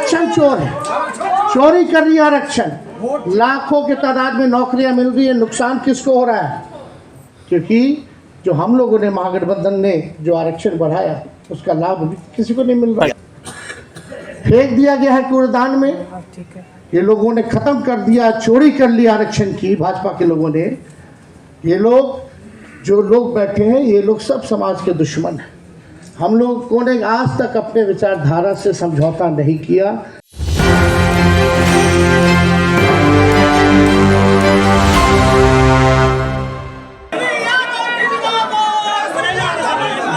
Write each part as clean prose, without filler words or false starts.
आरक्षण चोर है, चोरी कर रही है आरक्षण। लाखों के तादाद में नौकरियां मिल रही है, नुकसान किसको हो रहा है? क्योंकि जो हम लोगों ने महागठबंधन ने जो आरक्षण बढ़ाया उसका लाभ अभी किसी को नहीं मिल रहा, फेंक दिया गया है कूड़ेदान में। ये लोगों ने खत्म कर दिया, चोरी कर ली आरक्षण की, भाजपा के लोगों ने। ये लोग जो लोग बैठे हैं ये लोग सब समाज के दुश्मन हैं। हम लोगों ने आज तक अपने विचारधारा से समझौता नहीं किया।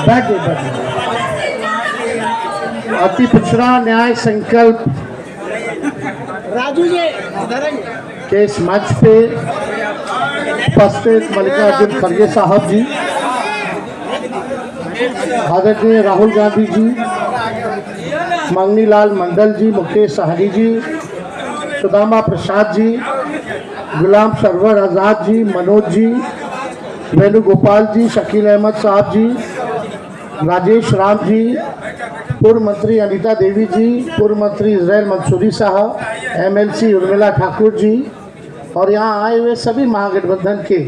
बैठे अति पिछड़ा न्याय संकल्प राजू जी के इस मंच पे उपस्थित मल्लिकार्जुन खड़गे साहब जी, आदरणीय राहुल गांधी जी, मंगनीलाल मंडल जी, मुकेश सहनी जी, सुदामा प्रसाद जी, गुलाम सरवर आज़ाद जी, मनोज जी, वेणुगोपाल जी, शकील अहमद साहब जी, राजेश राम जी, पूर्व मंत्री अनीता देवी जी, पूर्व मंत्री इजराइल मंसूरी साहब, MLC उर्मिला ठाकुर जी और यहाँ आए हुए सभी महागठबंधन के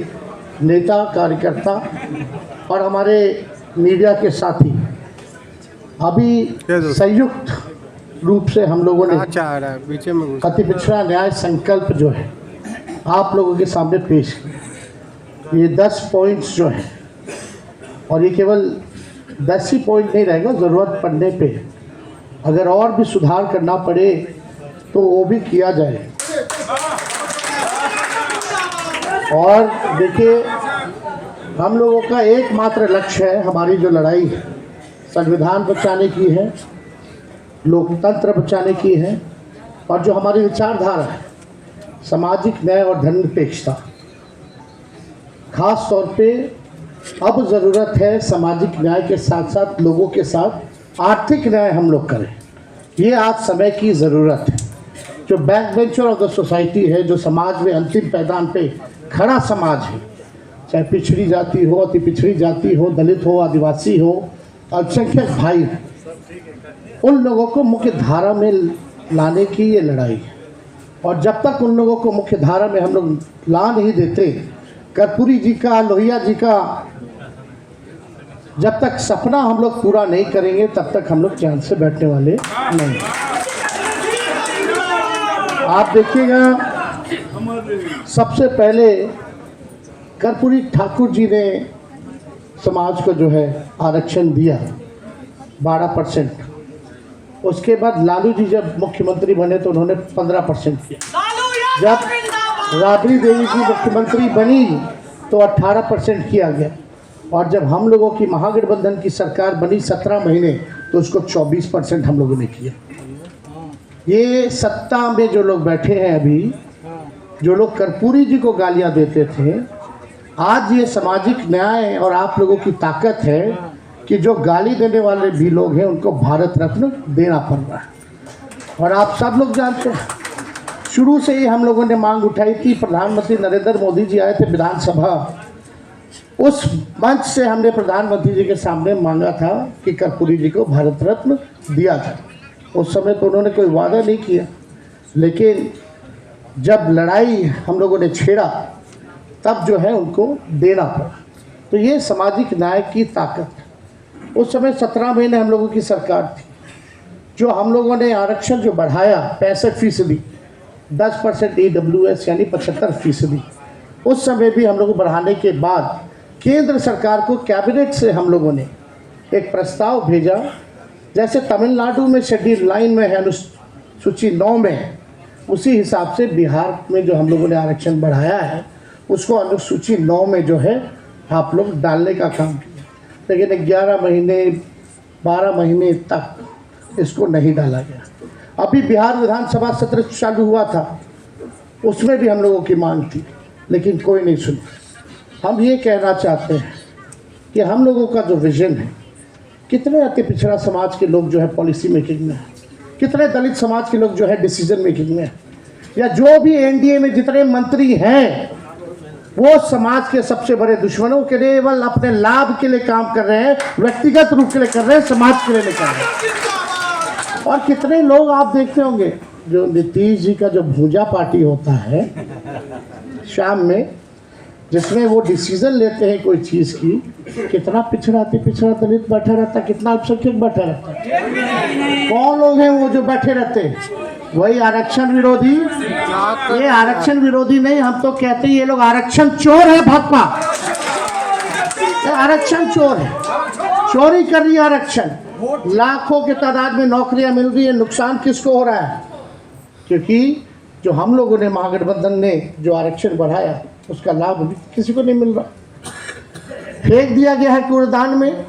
नेता कार्यकर्ता और हमारे मीडिया के साथी। अभी संयुक्त रूप से हम लोगों ने अति पिछड़ा न्याय संकल्प जो है आप लोगों के सामने पेश किया। ये 10 पॉइंट्स जो है, और ये केवल 10 ही पॉइंट नहीं रहेगा, ज़रूरत पड़ने पे अगर और भी सुधार करना पड़े तो वो भी किया जाए। और देखिए, हम लोगों का एकमात्र लक्ष्य है, हमारी जो लड़ाई है संविधान बचाने की है, लोकतंत्र बचाने की है, और जो हमारी विचारधारा है सामाजिक न्याय और धर्मनिरपेक्षता। खास तौर पे अब ज़रूरत है सामाजिक न्याय के साथ साथ लोगों के साथ आर्थिक न्याय हम लोग करें। ये आज समय की ज़रूरत है। जो back bencher of the society है, जो समाज में अंतिम पैदान पे खड़ा समाज है, चाहे पिछड़ी जाति हो, अति पिछड़ी जाति हो, दलित हो, आदिवासी हो, अल्पसंख्यक भाई, उन लोगों को मुख्य धारा में लाने की ये लड़ाई है। और जब तक उन लोगों को मुख्य धारा में हम लोग ला नहीं देते, कर्पूरी जी का, लोहिया जी का जब तक सपना हम लोग पूरा नहीं करेंगे तब तक हम लोग चैन से बैठने वाले नहीं। आप देखिएगा, सबसे पहले कर्पूरी ठाकुर जी ने समाज को जो है आरक्षण दिया 12%। उसके बाद लालू जी जब मुख्यमंत्री बने तो उन्होंने 15% किया। जब राबड़ी देवी जी मुख्यमंत्री बनी तो 18% किया गया। और जब हम लोगों की महागठबंधन की सरकार बनी 17 महीने तो उसको 24% हम लोगों ने किया। ये सत्ता में जो लोग बैठे हैं अभी, जो लोग कर्पूरी जी को गालियां देते थे, आज ये सामाजिक न्याय और आप लोगों की ताकत है कि जो गाली देने वाले भी लोग हैं उनको भारत रत्न देना पड़ रहा है। और आप सब लोग जानते हैं, शुरू से ही हम लोगों ने मांग उठाई थी। प्रधानमंत्री नरेंद्र मोदी जी आए थे विधानसभा, उस मंच से हमने प्रधानमंत्री जी के सामने मांगा था कि कर्पूरी जी को भारत रत्न दिया था। उस समय तो उन्होंने कोई वादा नहीं किया, लेकिन जब लड़ाई हम लोगों ने छेड़ा तब जो है उनको देना पड़ा। तो ये सामाजिक न्याय की ताकत है। उस समय 17 महीने हम लोगों की सरकार थी। जो हम लोगों ने आरक्षण जो बढ़ाया 65%, 10% EWS यानी 75%, उस समय भी हम लोग बढ़ाने के बाद केंद्र सरकार को कैबिनेट से हम लोगों ने एक प्रस्ताव भेजा। जैसे तमिलनाडु में शेड्यूल 9 में है, अनुसूची 9 में है, उसी हिसाब से बिहार में जो हम लोगों ने आरक्षण बढ़ाया है उसको अनुसूची 9 में जो है आप लोग डालने का काम किया। लेकिन 11 महीने 12 महीने तक इसको नहीं डाला गया। अभी बिहार विधानसभा सत्र चालू हुआ था, उसमें भी हम लोगों की मांग थी, लेकिन कोई नहीं सुना। हम ये कहना चाहते हैं कि हम लोगों का जो विजन है, कितने अति पिछड़ा समाज के लोग जो है पॉलिसी मेकिंग में है, कितने दलित समाज के लोग जो है डिसीजन मेकिंग में है, या जो भी एनडीए में जितने मंत्री हैं वो समाज के सबसे बड़े दुश्मनों के लिए केवल अपने लाभ के लिए काम कर रहे हैं, व्यक्तिगत रूप के लिए कर रहे हैं, समाज के लिए नहीं कर रहे हैं। और कितने लोग आप देखते होंगे जो नीतीश जी का जो भूजा पार्टी होता है शाम में, जिसमें वो डिसीजन लेते हैं कोई चीज़ की, कितना पिछड़ा दलित बैठा रहता है, कितना अल्पसंख्यक बैठा रहता है। कौन लोग हैं वो जो बैठे रहते हैं? वही आरक्षण विरोधी। ये आरक्षण विरोधी नहीं, हम तो कहते हैं ये लोग आरक्षण चोर है। भाजपा आरक्षण चोर है, चोरी कर रही है आरक्षण। लाखों की तादाद में नौकरियां मिल रही है, नुकसान किसको हो रहा है? क्योंकि जो हम लोगों ने, महागठबंधन ने जो आरक्षण बढ़ाया, उसका लाभ भी किसी को नहीं मिल रहा, फेंक दिया गया है कूड़ेदान में।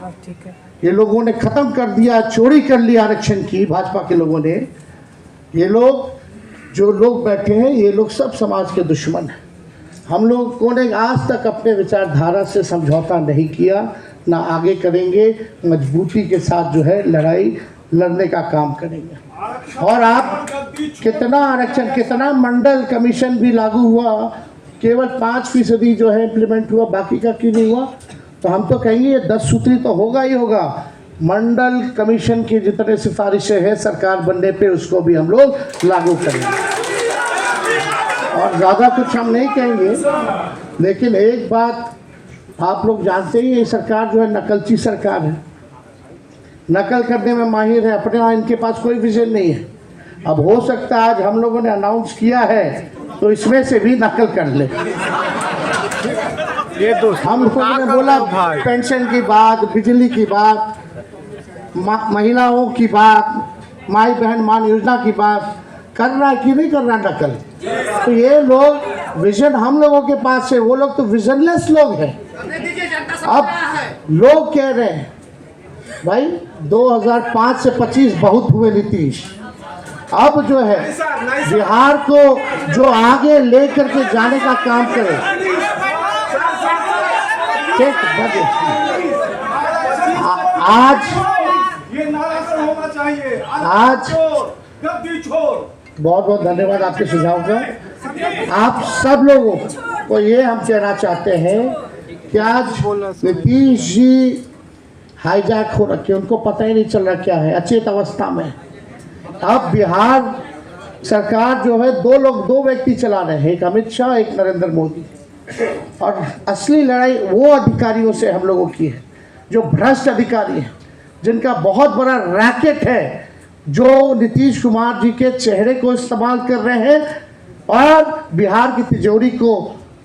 ये लोगों ने खत्म कर दिया, चोरी कर लिया आरक्षण की, भाजपा के लोगों ने। ये लोग, जो लोग बैठे हैं, ये लोग सब समाज के दुश्मन हैं। हम लोगों ने आज तक अपने विचारधारा से समझौता नहीं किया, ना आगे करेंगे। मजबूती के साथ जो है लड़ाई लड़ने का काम करेंगे। और आप कितना आरक्षण, कितना मंडल कमीशन भी लागू हुआ, केवल 5% जो है इम्प्लीमेंट हुआ, बाकी का क्यों नहीं हुआ? तो हम तो कहेंगे ये 10 सूत्री तो होगा ही होगा। मंडल कमीशन की जितने सिफारिशें हैं सरकार बनने पे, उसको भी हम लोग लागू करेंगे। और ज़्यादा कुछ हम नहीं कहेंगे, लेकिन एक बात आप लोग जानते ही, ये सरकार जो है नकलची सरकार है, नकल करने में माहिर है। अपने यहाँ इनके पास कोई विजन नहीं है। अब हो सकता है आज हम लोगों ने अनाउंस किया है तो इसमें से भी नकल कर ले। ये तो हम लोगों ने बोला पेंशन की बात, बिजली की बात, महिलाओं की बात, माई बहन मान योजना की बात, कर रहा है कि नहीं कर रहा नकल? तो ये लोग विजन हम लोगों के पास है, वो लोग तो विजनलेस लोग हैं। अब लोग कह रहे हैं भाई 2005 से 25 बहुत हुए नीतीश, अब जो है बिहार को जो आगे लेकर के जाने का काम करे। आज बहुत बहुत धन्यवाद आपके सुझाव का। आप सब लोगों को ये हम कहना चाहते हैं कि आज नीतीश जी हाईजैक हो रखे, उनको पता ही नहीं चल रहा क्या है, अचेत अवस्था में। अब बिहार सरकार जो है दो व्यक्ति चला रहे हैं, एक अमित शाह, एक नरेंद्र मोदी। और असली लड़ाई वो अधिकारियों से हम लोगों की है जो भ्रष्ट अधिकारी हैं, जिनका बहुत बड़ा रैकेट है, जो नीतीश कुमार जी के चेहरे को इस्तेमाल कर रहे हैं और बिहार की तिजोरी को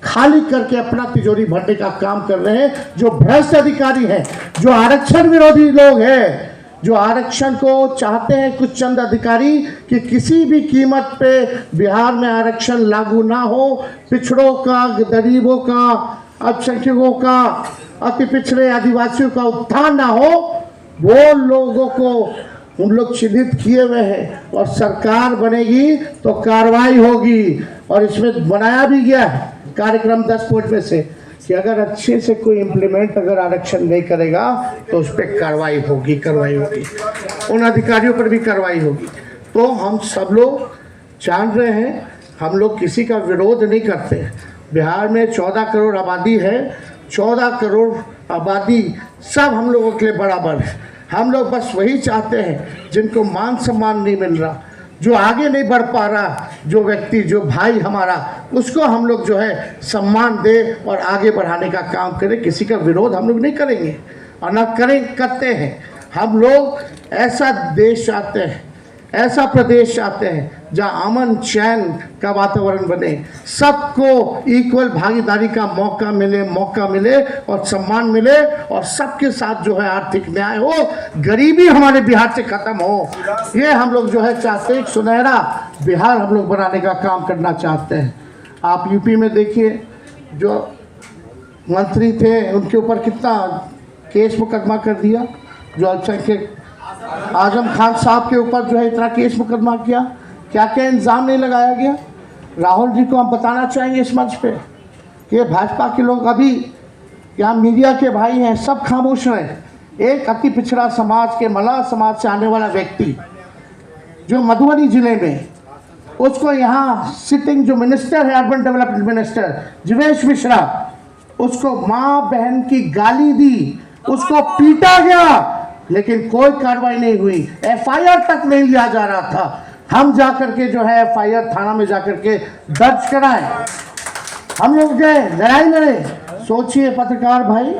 खाली करके अपना तिजोरी भरने का काम कर रहे हैं। जो भ्रष्ट अधिकारी हैं, जो आरक्षण विरोधी लोग हैं, जो आरक्षण को चाहते हैं कुछ चंद अधिकारी कि किसी भी कीमत पे बिहार में आरक्षण लागू ना हो, पिछड़ों का, गरीबों का, अल्पसंख्यकों का, अति पिछड़े आदिवासियों का उत्थान ना हो, वो लोगों को उन लोग चिन्हित किए हुए हैं। और सरकार बनेगी तो कार्रवाई होगी, और इसमें बनाया भी गया है कार्यक्रम 10 पॉइंट में से कि अगर अच्छे से कोई इम्प्लीमेंट अगर आरक्षण नहीं करेगा तो उस पर कार्रवाई होगी, उन अधिकारियों पर भी कार्रवाई होगी। तो हम सब लोग जान रहे हैं, हम लोग किसी का विरोध नहीं करते। बिहार में 14 करोड़ आबादी है, 14 करोड़ आबादी सब हम लोगों के लिए बराबर है। हम लोग बस वही चाहते हैं जिनको मान सम्मान नहीं मिल रहा, जो आगे नहीं बढ़ पा रहा, जो व्यक्ति, जो भाई हमारा, उसको हम लोग जो है सम्मान दे और आगे बढ़ाने का काम करें। किसी का विरोध हम लोग नहीं करेंगे और ना करते हैं। हम लोग ऐसा देश चाहते हैं, ऐसा प्रदेश चाहते हैं जहाँ अमन चैन का वातावरण बने, सबको इक्वल भागीदारी का मौका मिले और सम्मान मिले, और सबके साथ जो है आर्थिक न्याय हो, गरीबी हमारे बिहार से खत्म हो। ये हम लोग जो है चाहते हैं, एक सुनहरा बिहार हम लोग बनाने का काम करना चाहते हैं। आप यूपी में देखिए, जो मंत्री थे उनके ऊपर कितना केस मुकदमा कर दिया, जो अल्पसंख्यक आजम खान साहब के ऊपर जो है इतना केस मुकदमा किया, क्या क्या इंजाम नहीं लगाया गया। राहुल जी को हम बताना चाहेंगे इस मंच पे कि भाजपा के लोग अभी यहाँ मीडिया के भाई हैं, सब खामोश हैं। एक अति पिछड़ा समाज के, मल्लाह समाज से आने वाला व्यक्ति जो मधुबनी जिले में, उसको यहाँ सिटिंग जो मिनिस्टर है, urban development minister Jeevesh Mishra, उसको माँ बहन की गाली दी, उसको पीटा गया, लेकिन कोई कार्रवाई नहीं हुई, एफआईआर तक नहीं लिया जा रहा था। हम जाकर के जो है एफआईआर थाना में जाकर के दर्ज कराए, हम लोग गए, लड़ाई लड़े। सोचिए पत्रकार भाई,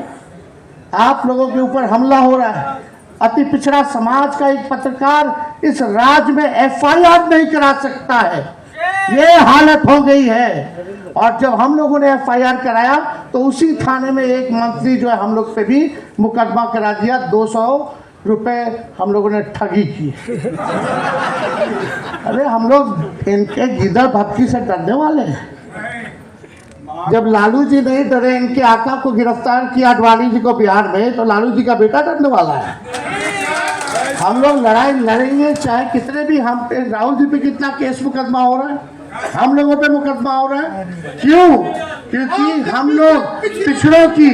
आप लोगों के ऊपर हमला हो रहा है, अति पिछड़ा समाज का एक पत्रकार इस राज्य में एफआईआर नहीं करा सकता है, ये हालत हो गई है। और जब हम लोगों ने एफआईआर कराया तो उसी थाने में एक मंत्री जो है हम लोग पे भी मुकदमा करा दिया, 200 रुपए हम लोगों ने ठगी की। अरे हम लोग इनके गिदड़ भक्ति से डरने वाले हैं? जब लालू जी नहीं डरे, इनके आका को गिरफ्तार किया अडवाणी जी को बिहार में, तो लालू जी का बेटा डरने वाला है? हम लोग लड़ाई लड़ेंगे, चाहे कितने भी हम पे, राहुल जी पे कितना केस मुकदमा हो रहा है, हम लोगों पे मुकदमा हो रहा है, क्यों? क्योंकि हम लोग पिछड़ों की,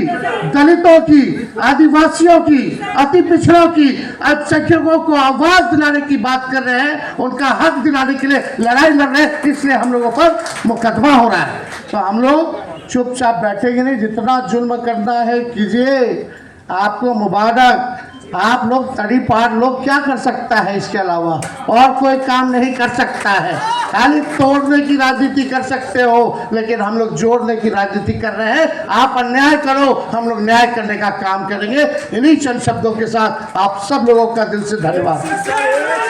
दलितों की, आदिवासियों की, अति पिछड़ों की, अल्पसंख्यकों को आवाज दिलाने की बात कर रहे हैं, उनका हक दिलाने के लिए लड़ाई लड़ रहे हैं, इसलिए हम लोगों पर मुकदमा हो रहा है। तो हम लोग चुपचाप बैठेंगे नहीं, जितना जुल्म करना है कीजिए, आपको मुबारक। आप लोग तड़ी पार लोग क्या कर सकता है, इसके अलावा और कोई काम नहीं कर सकता है। खाली तोड़ने की राजनीति कर सकते हो, लेकिन हम लोग जोड़ने की राजनीति कर रहे हैं। आप अन्याय करो, हम लोग न्याय करने का काम करेंगे। इन्हीं चंद शब्दों के साथ आप सब लोगों का दिल से धन्यवाद।